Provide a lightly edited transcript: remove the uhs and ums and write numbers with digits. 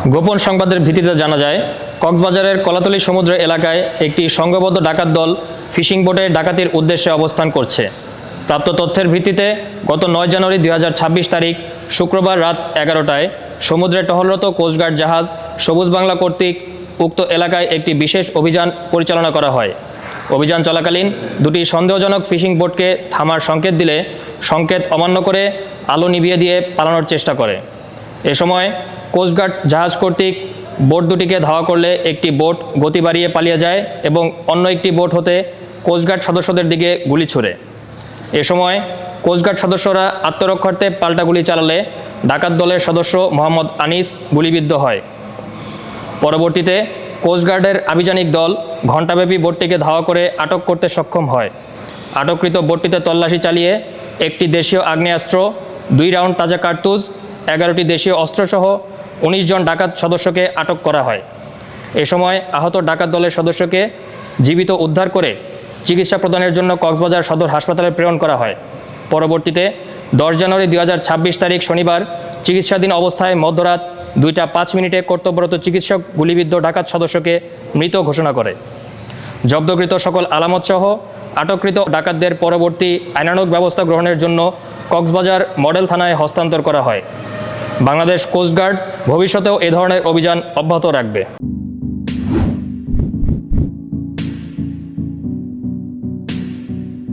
গোপন সংবাদের ভিত্তিতে জানা যায়, কক্সবাজারের কলাতলী সমুদ্র এলাকায় একটি সংঘবদ্ধ ডাকাত দল ফিশিং বোটে ডাকাতির উদ্দেশ্যে অবস্থান করছে। প্রাপ্ত তথ্যের ভিত্তিতে গত 9 জানুয়ারি 2026 তারিখ শুক্রবার রাত 11টায় সমুদ্রে টহলরত কোস্টগার্ড জাহাজ সবুজ বাংলা কর্তৃক উক্ত এলাকায় একটি বিশেষ অভিযান পরিচালনা করা হয়। অভিযান চলাকালীন দুটি সন্দেহজনক ফিশিং বোটকে থামার সংকেত দিলে সংকেত অমান্য করে আলো নিভিয়ে দিয়ে পালানোর চেষ্টা করে। এ সময় কোস্টগার্ড জাহাজ কর্তৃক বোট দুটিকে ধাওয়া করলে একটি বোট গতি বাড়িয়ে পালিয়ে যায় এবং অন্য একটি বোট হতে কোস্টগার্ড সদস্যদের দিকে গুলি ছুড়ে। এ সময় কোস্টগার্ড সদস্যরা আত্মরক্ষার্থে পাল্টা গুলি চালালে ডাকাত দলের সদস্য মোহাম্মদ আনিস গুলিবিদ্ধ হয়। পরবর্তীতে কোস্টগার্ডের আভিযানিক দল ঘণ্টাব্যাপী বোটটিকে ধাওয়া করে আটক করতে সক্ষম হয়। আটককৃত বোটটিতে তল্লাশি চালিয়ে একটি দেশীয় আগ্নেয়াস্ত্র, 2 রাউন্ড তাজা কার্তুজ, 11টি দেশীয় অস্ত্রসহ 19 জন ডাকাত সদস্যকে আটক করা হয়। এ সময় আহত ডাকাত দলের সদস্যকে জীবিত উদ্ধার করে চিকিৎসা প্রদানের জন্য কক্সবাজার সদর হাসপাতালে প্রেরণ করা হয়। পরবর্তীতে 10 জানুয়ারি 2026 তারিখ শনিবার চিকিৎসাধীন অবস্থায় মধ্যরাত 2টা 5 মিনিটে কর্তব্যরত চিকিৎসক গুলিবিদ্ধ ডাকাত সদস্যকে মৃত ঘোষণা করে। জব্দকৃত সকল আলামতসহ আটককৃত ডাকাতদের পরবর্তী আইনানুগ ব্যবস্থা গ্রহণের জন্য কক্সবাজার মডেল থানায় হস্তান্তর করা হয়। বাংলাদেশ কোস্টগার্ড ভবিষ্যতেও এ ধরনের অভিযান অব্যাহত রাখবে।